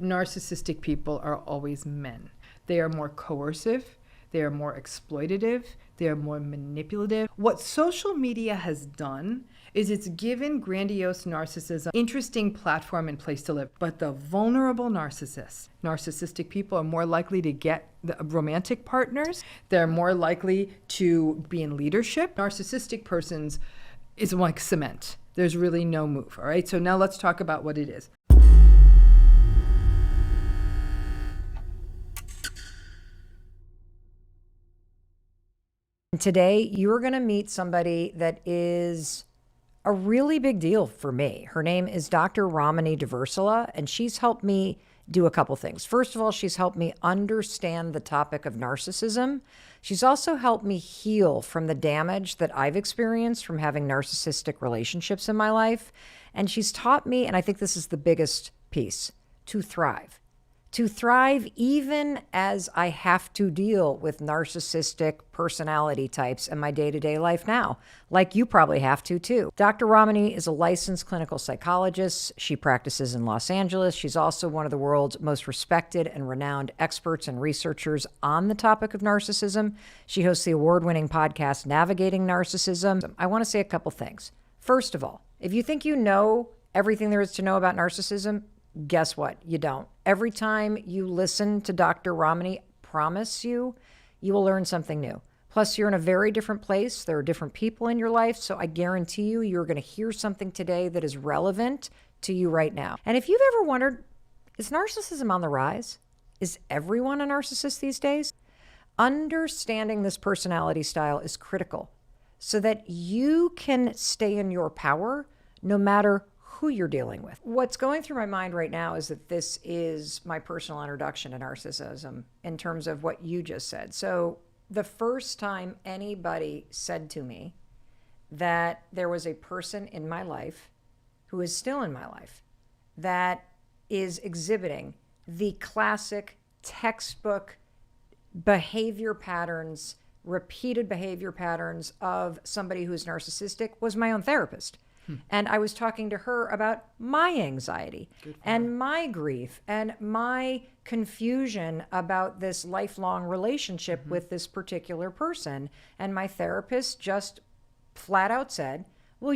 Narcissistic people are always men. They are more coercive. They are more exploitative. They are more manipulative. What social media has done is it's given grandiose narcissism interesting platform and place to live. But the vulnerable narcissistic people are more likely to get the romantic partners. They're more likely to be in leadership. Narcissistic persons is like cement. There's really no move, all right? So now let's talk about what it is. Today, you're going to meet somebody that is a really big deal for me. Her name is Dr. Ramani Durvasula, and she's helped me do a couple things. First of all, she's helped me understand the topic of narcissism. She's also helped me heal from the damage that I've experienced from having narcissistic relationships in my life. And she's taught me, and I think this is the biggest piece, to thrive. To thrive even as I have to deal with narcissistic personality types in my day-to-day life now, like you probably have to too. Dr. Ramani is a licensed clinical psychologist. She practices in Los Angeles. She's also one of the world's most respected and renowned experts and researchers on the topic of narcissism. She hosts the award-winning podcast, Navigating Narcissism. I want to say a couple things. First of all, if you think you know everything there is to know about narcissism, guess what? You don't. Every time you listen to Dr. Ramani, promise you will learn something new. Plus, you're in a very different place. There are different people in your life. So I guarantee you're going to hear something today that is relevant to you right now. And if you've ever wondered, is narcissism on the rise? Is everyone a narcissist these days? Understanding this personality style is critical so that you can stay in your power no matter who you're dealing with. What's going through my mind right now is that this is my personal introduction to narcissism in terms of what you just said. So the first time anybody said to me that there was a person in my life who is still in my life that is exhibiting the classic textbook behavior patterns, repeated behavior patterns of somebody who's narcissistic was my own therapist. And I was talking to her about my anxiety and my grief and my confusion about this lifelong relationship with this particular person. And my therapist just flat out said, well,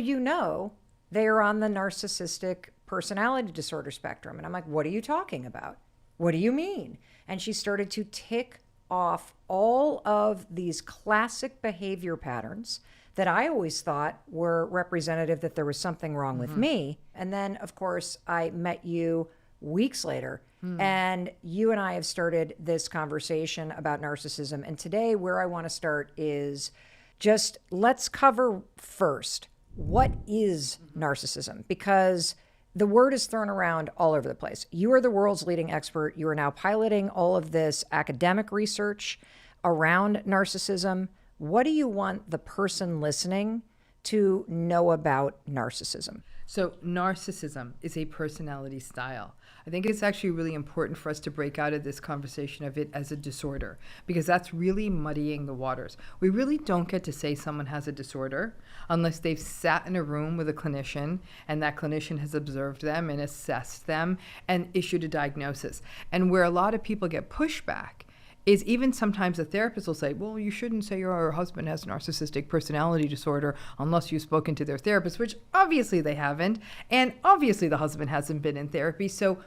they are on the narcissistic personality disorder spectrum. And I'm like, what are you talking about? What do you mean? And she started to tick off all of these classic behavior patterns that I always thought were representative that there was something wrong with me. And then, of course, I met you weeks later, and you and I have started this conversation about narcissism. And today, where I want to start is just let's cover first, what is narcissism? Because the word is thrown around all over the place. You are the world's leading expert. You are now piloting all of this academic research around narcissism. What do you want the person listening to know about narcissism? So narcissism is a personality style. I think it's actually really important for us to break out of this conversation of it as a disorder, because that's really muddying the waters. We really don't get to say someone has a disorder unless they've sat in a room with a clinician and that clinician has observed them and assessed them and issued a diagnosis. And where a lot of people get pushback is even sometimes a therapist will say, well, you shouldn't say your husband has narcissistic personality disorder unless you've spoken to their therapist, which obviously they haven't. And obviously the husband hasn't been in therapy. So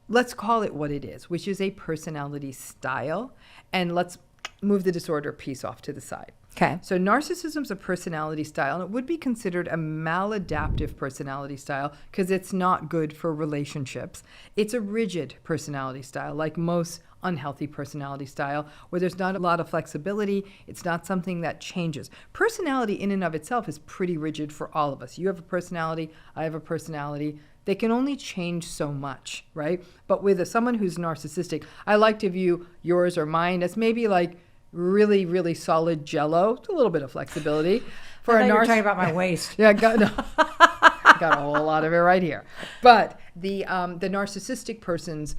let's call it what it is, which is a personality style. And let's move the disorder piece off to the side. Okay. So narcissism's a personality style, and it would be considered a maladaptive personality style because it's not good for relationships. It's a rigid personality style, like most unhealthy personality style, where there's not a lot of flexibility. It's not something that changes. Personality in and of itself is pretty rigid for all of us. You have a personality, I have a personality. They can only change so much, right? But with someone who's narcissistic, I like to view yours or mine as maybe like really, really solid Jell-O, a little bit of flexibility. For I thought you were talking about my waist. Yeah, got a whole lot of it right here. But the narcissistic person's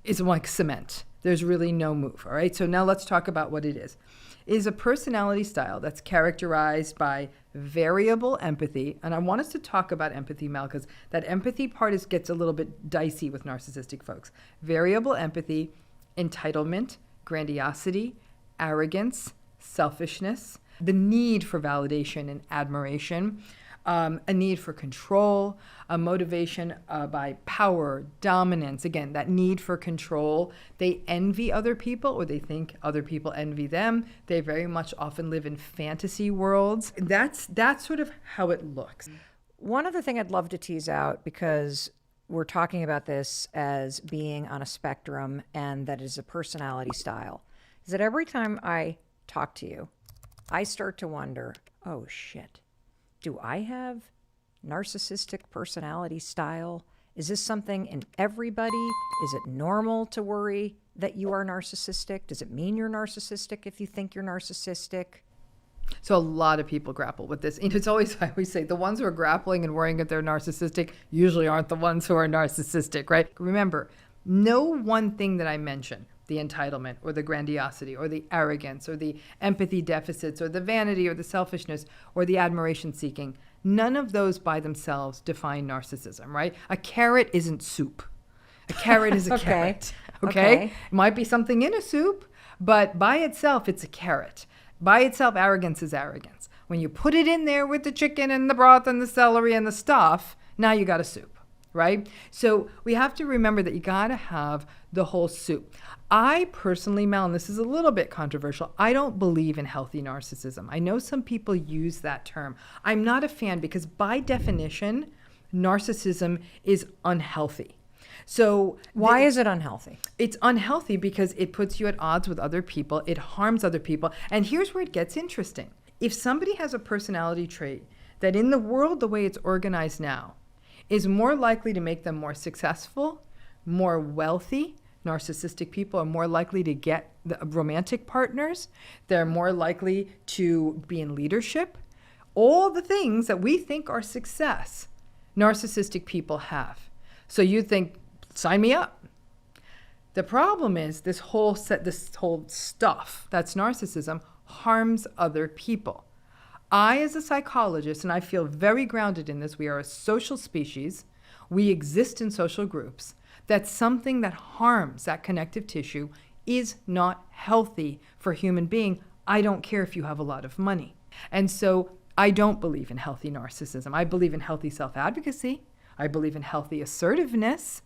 is like cement. there's really no move. All right. So now let's talk about what it is. It is a personality style that's characterized by variable empathy. And I want us to talk about empathy, Mel, because that empathy part gets a little bit dicey with narcissistic folks. Variable empathy, entitlement, grandiosity, arrogance, selfishness, the need for validation and admiration, a need for control, a motivation by power, dominance. Again, that need for control. They envy other people, or they think other people envy them. They very much often live in fantasy worlds. That's sort of how it looks. One other thing I'd love to tease out, because we're talking about this as being on a spectrum and that is a personality style, is that every time I talk to you, I start to wonder, oh shit, do I have narcissistic personality style? Is this something in everybody? Is it normal to worry that you are narcissistic? Does it mean you're narcissistic if you think you're narcissistic? So a lot of people grapple with this. And it's always, I always say, the ones who are grappling and worrying that they're narcissistic usually aren't the ones who are narcissistic, right? Remember, no one thing that I mention, the entitlement or the grandiosity or the arrogance or the empathy deficits or the vanity or the selfishness or the admiration seeking, none of those by themselves define narcissism, right? A carrot isn't soup. A carrot is a carrot, okay? It might be something in a soup, but by itself, it's a carrot. By itself, arrogance is arrogance. When you put it in there with the chicken and the broth and the celery and the stuff, now you got a soup, right? So we have to remember that you got to have the whole soup. I personally, Mel, and this is a little bit controversial, I don't believe in healthy narcissism. I know some people use that term. I'm not a fan because by definition, narcissism is unhealthy. So why is it unhealthy? It's unhealthy because it puts you at odds with other people. It harms other people. And here's where it gets interesting. If somebody has a personality trait that in the world, the way it's organized now, is more likely to make them more successful, more wealthy, narcissistic people are more likely to get the romantic partners. They're more likely to be in leadership. All the things that we think are success, narcissistic people have. So you think, sign me up. The problem is this whole stuff that's narcissism harms other people. I, as a psychologist, and I feel very grounded in this, we are a social species. We exist in social groups. That something that harms that connective tissue is not healthy for a human being. I don't care if you have a lot of money. And so I don't believe in healthy narcissism. I believe in healthy self-advocacy. I believe in healthy assertiveness.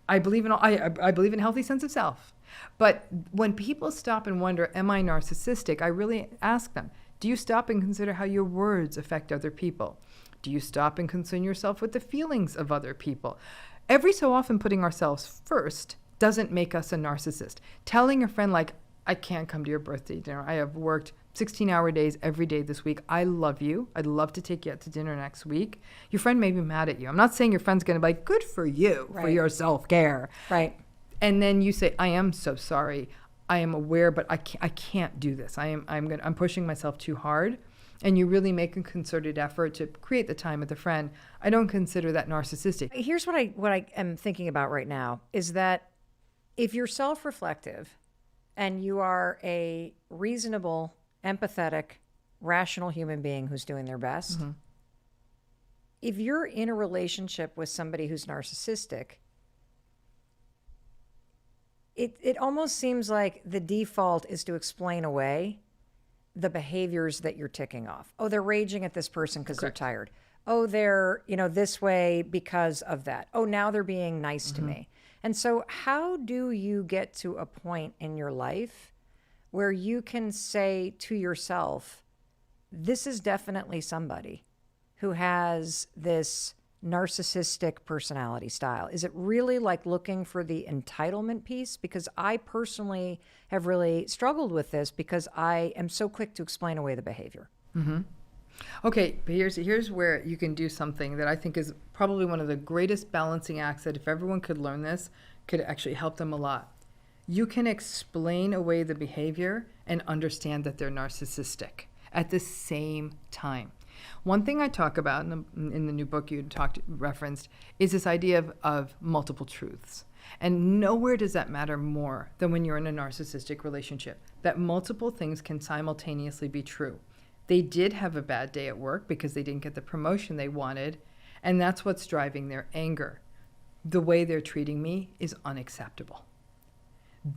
I believe in healthy sense of self. But when people stop and wonder, am I narcissistic? I really ask them, do you stop and consider how your words affect other people? Do you stop and concern yourself with the feelings of other people? Every so often putting ourselves first doesn't make us a narcissist. Telling a friend like, I can't come to your birthday dinner. I have worked 16-hour days every day this week. I love you. I'd love to take you out to dinner next week. Your friend may be mad at you. I'm not saying your friend's going to be like, good for you for your self-care. Right. And then you say, I am so sorry. I am aware, but I can't do this. I'm pushing myself too hard. And you really make a concerted effort to create the time with a friend. I don't consider that narcissistic. Here's what I am thinking about right now is that if you're self-reflective and you are a reasonable, empathetic, rational human being who's doing their best, if you're in a relationship with somebody who's narcissistic, it almost seems like the default is to explain away the behaviors that you're ticking off. Oh, they're raging at this person because they're tired. Oh, they're, this way because of that. Oh, now they're being nice to me. And so how do you get to a point in your life where you can say to yourself, this is definitely somebody who has this narcissistic personality style? Is it really like looking for the entitlement piece? Because I personally have really struggled with this because I am so quick to explain away the behavior. Okay, but here's where you can do something that I think is probably one of the greatest balancing acts that if everyone could learn this, could actually help them a lot. You can explain away the behavior and understand that they're narcissistic at the same time. One thing I talk about in the new book you referenced is this idea of multiple truths. And nowhere does that matter more than when you're in a narcissistic relationship, that multiple things can simultaneously be true. They did have a bad day at work because they didn't get the promotion they wanted, and that's what's driving their anger. The way they're treating me is unacceptable.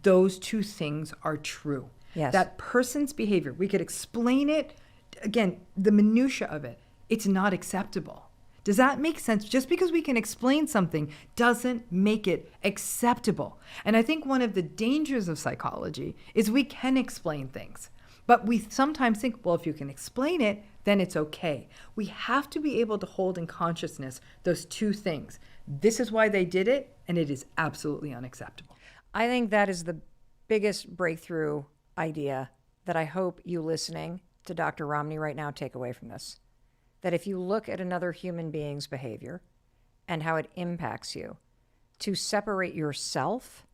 Those two things are true. Yes. That person's behavior, we could explain it, again, the minutia of it, it's not acceptable. Does that make sense? Just because we can explain something doesn't make it acceptable. And I think one of the dangers of psychology is we can explain things, but we sometimes think, well, if you can explain it, then it's okay. We have to be able to hold in consciousness those two things. This is why they did it, and it is absolutely unacceptable. I think that is the biggest breakthrough idea that I hope you listening to Dr. Ramani right now take away from this. That if you look at another human being's behavior and how it impacts you, to separate yourself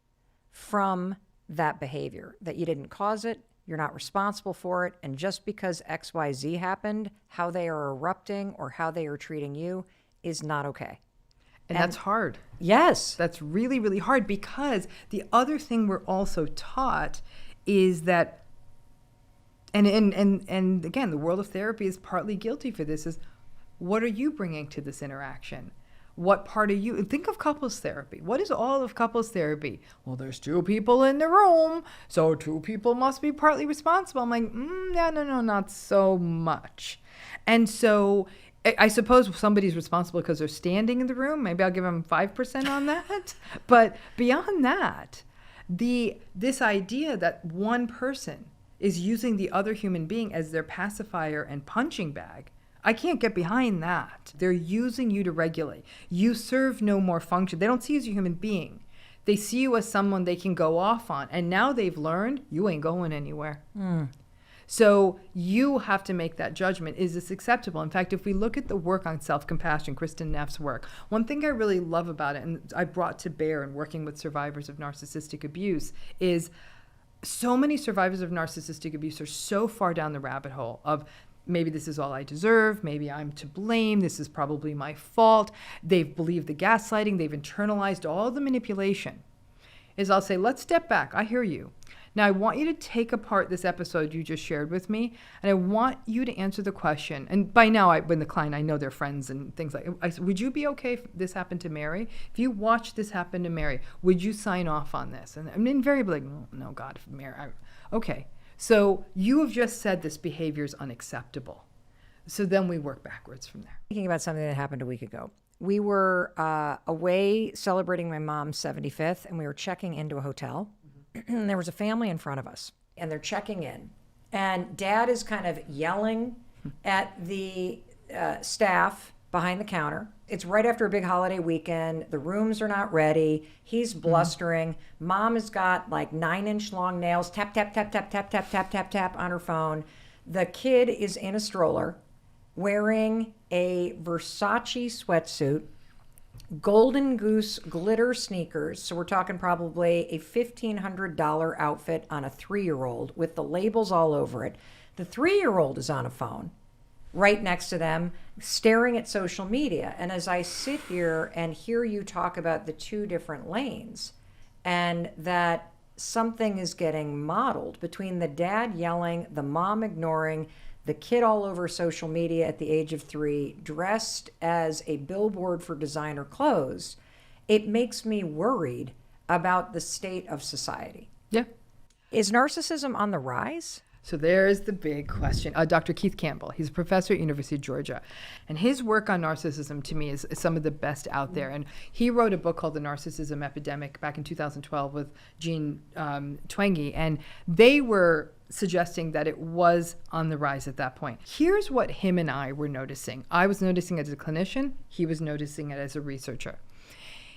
from that behavior, that you didn't cause it, you're not responsible for it, and just because XYZ happened, how they are erupting or how they are treating you is not okay. And that's hard. Yes. That's really, really hard, because the other thing we're also taught is that, and again, the world of therapy is partly guilty for this, is what are you bringing to this interaction? What part of you, think of couples therapy. What is all of couples therapy? Well, there's two people in the room, so two people must be partly responsible. I'm like, no, not so much. And so I suppose somebody's responsible because they're standing in the room. Maybe I'll give them 5% on that. But beyond that, this idea that one person is using the other human being as their pacifier and punching bag, I can't get behind that. They're using you to regulate. You serve no more function. They don't see you as a human being. They see you as someone they can go off on. And now they've learned you ain't going anywhere. So you have to make that judgment. Is this acceptable? In fact, if we look at the work on self-compassion, Kristen Neff's work, one thing I really love about it, and I brought to bear in working with survivors of narcissistic abuse, is so many survivors of narcissistic abuse are so far down the rabbit hole of maybe this is all I deserve, maybe I'm to blame, this is probably my fault. They've believed the gaslighting, they've internalized all the manipulation. Is I'll say, let's step back. I hear you. Now, I want you to take apart this episode you just shared with me, and I want you to answer the question. And by now, when the client, I know they're friends and things like, I said, would you be okay if this happened to Mary? If you watched this happen to Mary, would you sign off on this? And I'm invariably like, no, God, Mary, okay. So you have just said this behavior is unacceptable. So then we work backwards from there. Thinking about something that happened a week ago. We were away celebrating my mom's 75th, and we were checking into a hotel. And there was a family in front of us, and they're checking in. And Dad is kind of yelling at the staff behind the counter. It's right after a big holiday weekend. The rooms are not ready. He's blustering. Mom has got like 9-inch long nails, tap, tap, tap, tap, tap, tap, tap, tap, tap on her phone. The kid is in a stroller wearing a Versace sweatsuit, Golden Goose glitter sneakers. So we're talking probably a $1,500 outfit on a 3-year-old with the labels all over it. The 3-year-old is on a phone right next to them, staring at social media. And as I sit here and hear you talk about the two different lanes, and that something is getting modeled between the dad yelling, the mom ignoring, the kid all over social media at the age of 3, dressed as a billboard for designer clothes, it makes me worried about the state of society. Yeah. Is narcissism on the rise? So there's the big question. Dr. Keith Campbell, he's a professor at University of Georgia. And his work on narcissism, to me, is some of the best out there. And he wrote a book called The Narcissism Epidemic back in 2012 with Jean Twenge. And they were suggesting that it was on the rise at that point. Here's what him and I were noticing. I was noticing it as a clinician. He was noticing it as a researcher.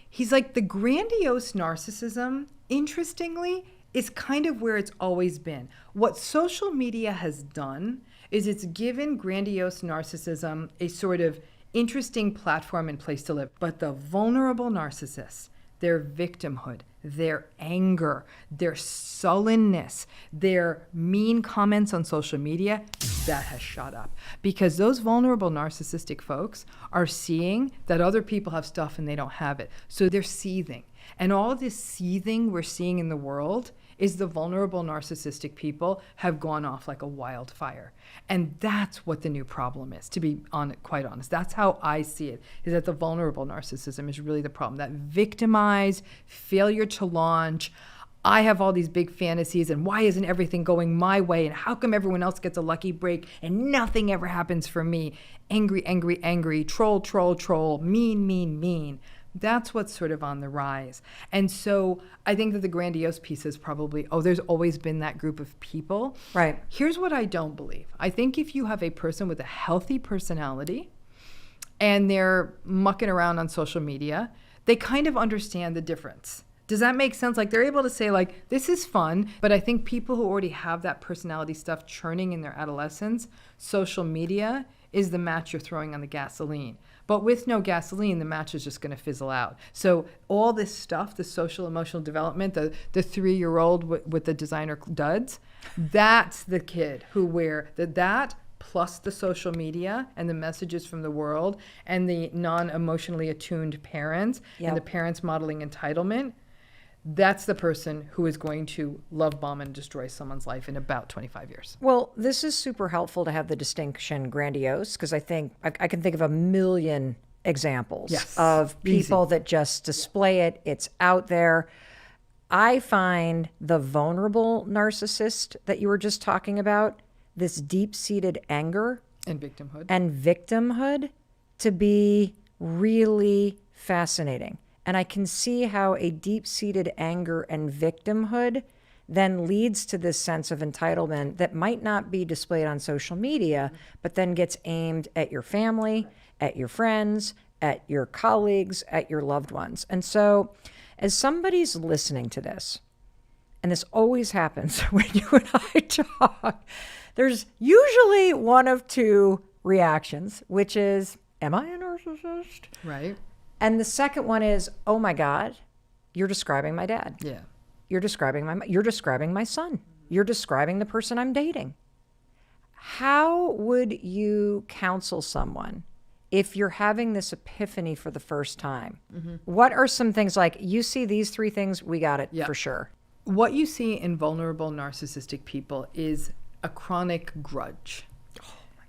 He's like, the grandiose narcissism, interestingly, is kind of where it's always been. What social media has done is it's given grandiose narcissism a sort of interesting platform and place to live. But the vulnerable narcissists, their victimhood, their anger, their sullenness, their mean comments on social media, that has shot up. Because those vulnerable narcissistic folks are seeing that other people have stuff and they don't have it. So they're seething. And all this seething we're seeing in the world is the vulnerable narcissistic people have gone off like a wildfire. And that's what the new problem is, to be quite honest. That's how I see it, is that the vulnerable narcissism is really the problem. That victimized, failure to launch, I have all these big fantasies, and why isn't everything going my way? And how come everyone else gets a lucky break and nothing ever happens for me? Angry, angry, angry, troll, troll, troll, mean, mean, mean. That's what's sort of on the rise. And so I think that the grandiose piece is probably, there's always been that group of people. Right. Here's what I don't believe. I think if you have a person with a healthy personality and they're mucking around on social media, they kind of understand the difference. Does that make sense? Like, they're able to say, like, this is fun, but I think people who already have that personality stuff churning in their adolescence, social media is the match you're throwing on the gasoline. But with no gasoline, the match is just going to fizzle out. So all this stuff, the social emotional development, the 3-year-old with the designer duds, that's the kid who that plus the social media and the messages from the world and the non-emotionally attuned parents and the parents modeling entitlement, that's the person who is going to love bomb and destroy someone's life in about 25 years. Well, this is super helpful to have the distinction grandiose, because I think I can think of a million examples of people that just display it. It's out there. I find the vulnerable narcissist that you were just talking about, this deep-seated anger and victimhood to be really fascinating. And I can see how a deep-seated anger and victimhood then leads to this sense of entitlement that might not be displayed on social media, but then gets aimed at your family, at your friends, at your colleagues, at your loved ones. And so as somebody's listening to this, and this always happens when you and I talk, there's usually one of two reactions, which is, am I a narcissist? Right. And the second one is, oh my God, you're describing my dad. Yeah. You're describing my son. You're describing the person I'm dating. How would you counsel someone if you're having this epiphany for the first time? Mm-hmm. What are some things like, you see these 3 things, we got it for sure. What you see in vulnerable narcissistic people is a chronic grudge.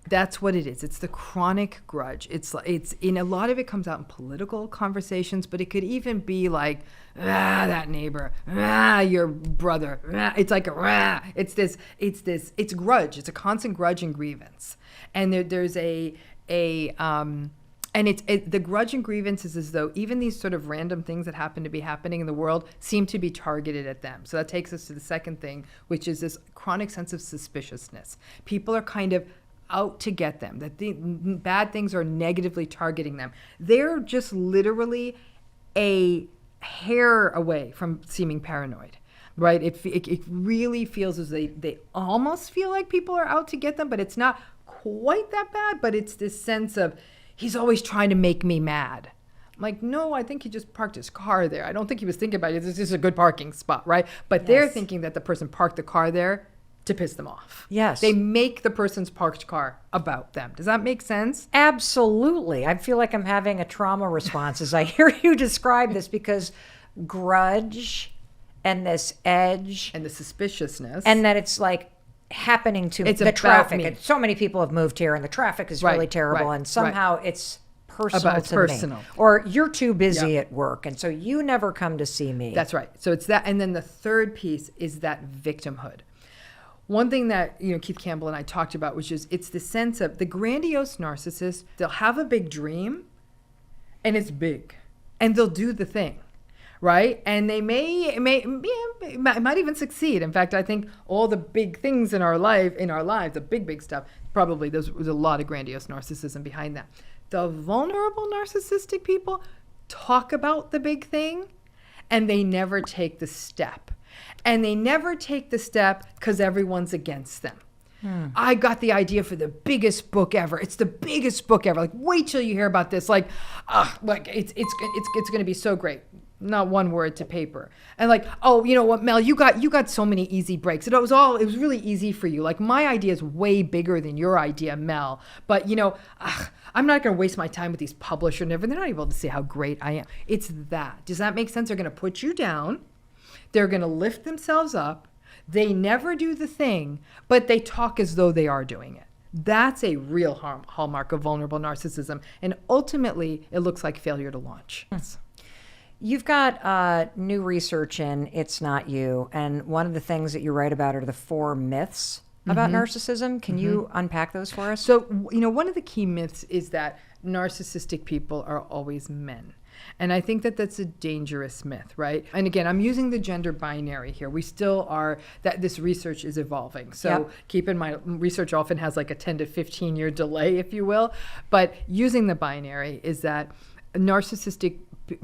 That's what it is. It's the chronic grudge. It's in a lot of it comes out in political conversations, but it could even be like, that neighbor, your brother. It's like it's grudge. It's a constant grudge and grievance. And there's the grudge and grievance is as though even these sort of random things that happen to be happening in the world seem to be targeted at them. So that takes us to the second thing, which is this chronic sense of suspiciousness. People are kind of out to get them, that the bad things are negatively targeting them. They're just literally a hair away from seeming paranoid, right? It really feels as they almost feel like people are out to get them, but it's not quite that bad, but it's this sense of, he's always trying to make me mad. I'm like, no, I think he just parked his car there. I don't think he was thinking about it. This is a good parking spot, right? But they're thinking that the person parked the car there to piss them off. Yes. They make the person's parked car about them. Does that make sense? Absolutely. I feel like I'm having a trauma response as I hear you describe this, because grudge and this edge and the suspiciousness, and that it's like happening to it's the traffic. Me. And so many people have moved here and the traffic is really terrible. And somehow it's personal me. Or you're too busy at work, and so you never come to see me. That's right. So it's that. And then the third piece is that victimhood. One thing that Keith Campbell and I talked about, which is it's the sense of the grandiose narcissist. They'll have a big dream, and it's big, and they'll do the thing, right? And they might even succeed. In fact, I think all the big things in our lives, the big stuff, probably there's a lot of grandiose narcissism behind that. The vulnerable narcissistic people talk about the big thing, and they never take the step. And they never take the step because everyone's against them. I got the idea for the biggest book ever. It's the biggest book ever. Like, wait till you hear about this. Like it's going to be so great. not one word to paper. And like, oh, you know what, Mel, you got so many easy breaks. It was really easy for you. Like, my idea is way bigger than your idea, Mel. But I'm not going to waste my time with these publishers. They're not able to see how great I am. It's that. Does that make sense? They're going to put you down. They're going to lift themselves up. They never do the thing, but they talk as though they are doing it. That's a real hallmark of vulnerable narcissism. And ultimately, it looks like failure to launch. Yes. You've got new research in It's Not You, and one of the things that you write about are the 4 myths about narcissism. Can you unpack those for us? So, one of the key myths is that narcissistic people are always men. And I think that that's a dangerous myth, right? And again, I'm using the gender binary here. We still are, that this research is evolving. So keep in mind, research often has like a 10 to 15 year delay, if you will. But using the binary is that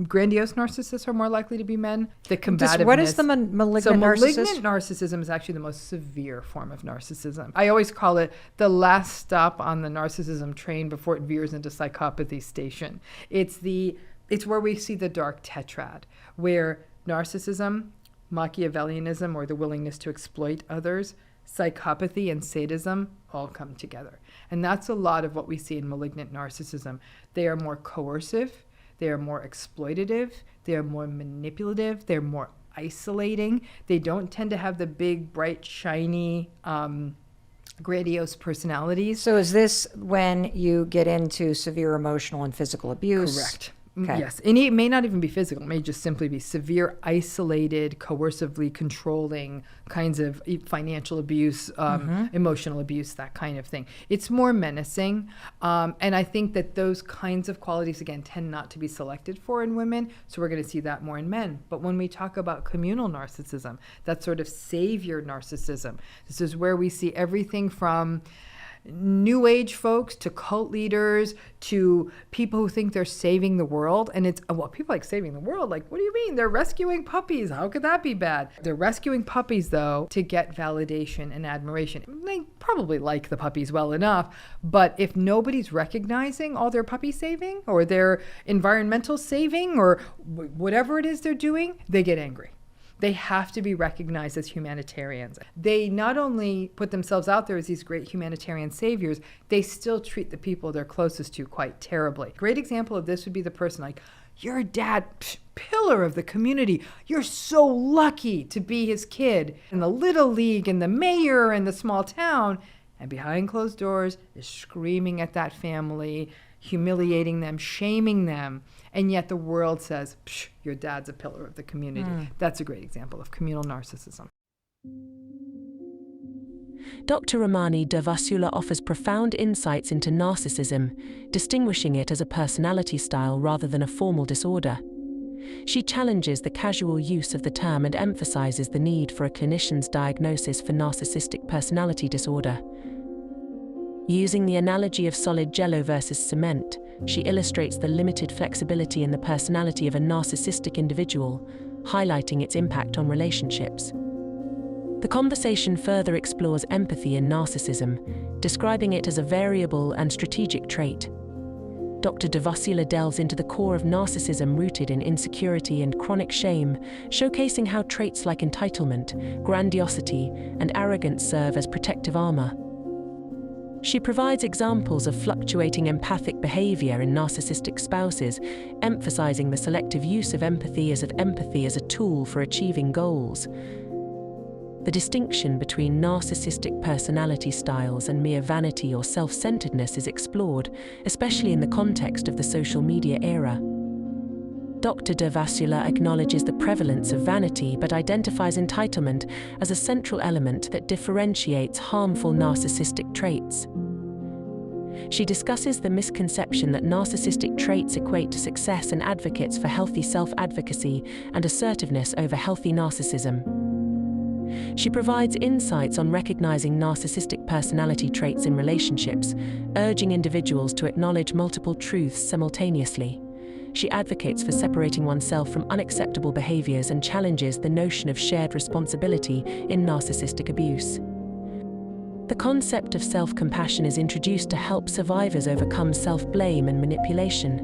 grandiose narcissists are more likely to be men. The combativeness. What is the malignant narcissist? Malignant narcissism is actually the most severe form of narcissism. I always call it the last stop on the narcissism train before it veers into psychopathy station. It's where we see the dark tetrad, where narcissism, Machiavellianism, or the willingness to exploit others, psychopathy, and sadism all come together. And that's a lot of what we see in malignant narcissism. They are more coercive. They are more exploitative. They are more manipulative. They're more isolating. They don't tend to have the big, bright, shiny, grandiose personalities. So is this when you get into severe emotional and physical abuse? Correct. Okay. Yes. And it may not even be physical. It may just simply be severe, isolated, coercively controlling kinds of financial abuse, emotional abuse, that kind of thing. It's more menacing. And I think that those kinds of qualities, again, tend not to be selected for in women. So we're going to see that more in men. But when we talk about communal narcissism, that sort of savior narcissism, this is where we see everything from new age folks to cult leaders to people who think they're saving the world. And it's, well, people like saving the world. Like, what do you mean? They're rescuing puppies. How could that be bad? They're rescuing puppies, though, to get validation and admiration. They probably like the puppies well enough. But if nobody's recognizing all their puppy saving or their environmental saving or whatever it is they're doing, they get angry. They have to be recognized as humanitarians. They not only put themselves out there as these great humanitarian saviors, they still treat the people they're closest to quite terribly. Great example of this would be the person like, your dad, pillar of the community. You're so lucky to be his kid in the little league and the mayor in the small town. And behind closed doors is screaming at that family, humiliating them, shaming them. And yet the world says, your dad's a pillar of the community. That's a great example of communal narcissism. Dr. Ramani Durvasula offers profound insights into narcissism, distinguishing it as a personality style rather than a formal disorder. She challenges the casual use of the term and emphasizes the need for a clinician's diagnosis for narcissistic personality disorder. Using the analogy of solid jello versus cement, she illustrates the limited flexibility in the personality of a narcissistic individual, highlighting its impact on relationships. The conversation further explores empathy in narcissism, describing it as a variable and strategic trait. Dr. Durvasula delves into the core of narcissism rooted in insecurity and chronic shame, showcasing how traits like entitlement, grandiosity, and arrogance serve as protective armor. She provides examples of fluctuating empathic behavior in narcissistic spouses, emphasizing the selective use of empathy as a tool for achieving goals. The distinction between narcissistic personality styles and mere vanity or self-centeredness is explored, especially in the context of the social media era. Dr. Durvasula acknowledges the prevalence of vanity but identifies entitlement as a central element that differentiates harmful narcissistic traits. She discusses the misconception that narcissistic traits equate to success and advocates for healthy self-advocacy and assertiveness over healthy narcissism. She provides insights on recognizing narcissistic personality traits in relationships, urging individuals to acknowledge multiple truths simultaneously. She advocates for separating oneself from unacceptable behaviors and challenges the notion of shared responsibility in narcissistic abuse. The concept of self-compassion is introduced to help survivors overcome self-blame and manipulation.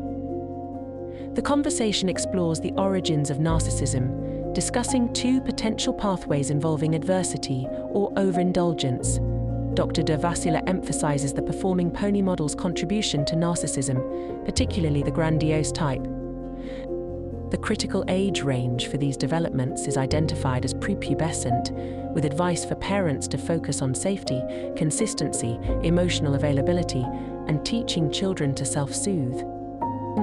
The conversation explores the origins of narcissism, discussing 2 potential pathways involving adversity or overindulgence. Dr. Durvasula emphasizes the performing pony model's contribution to narcissism, particularly the grandiose type. The critical age range for these developments is identified as prepubescent, with advice for parents to focus on safety, consistency, emotional availability, and teaching children to self-soothe.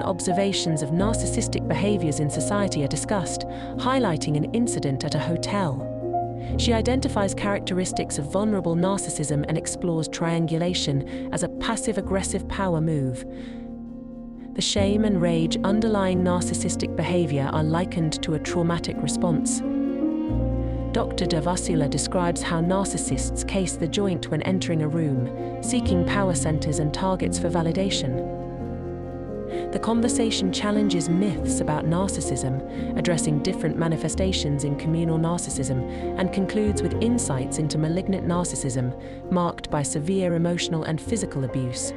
Observations of narcissistic behaviors in society are discussed, highlighting an incident at a hotel. She identifies characteristics of vulnerable narcissism and explores triangulation as a passive-aggressive power move. The shame and rage underlying narcissistic behavior are likened to a traumatic response. Dr. Durvasula describes how narcissists case the joint when entering a room, seeking power centers and targets for validation. The conversation challenges myths about narcissism, addressing different manifestations in communal narcissism, and concludes with insights into malignant narcissism, marked by severe emotional and physical abuse.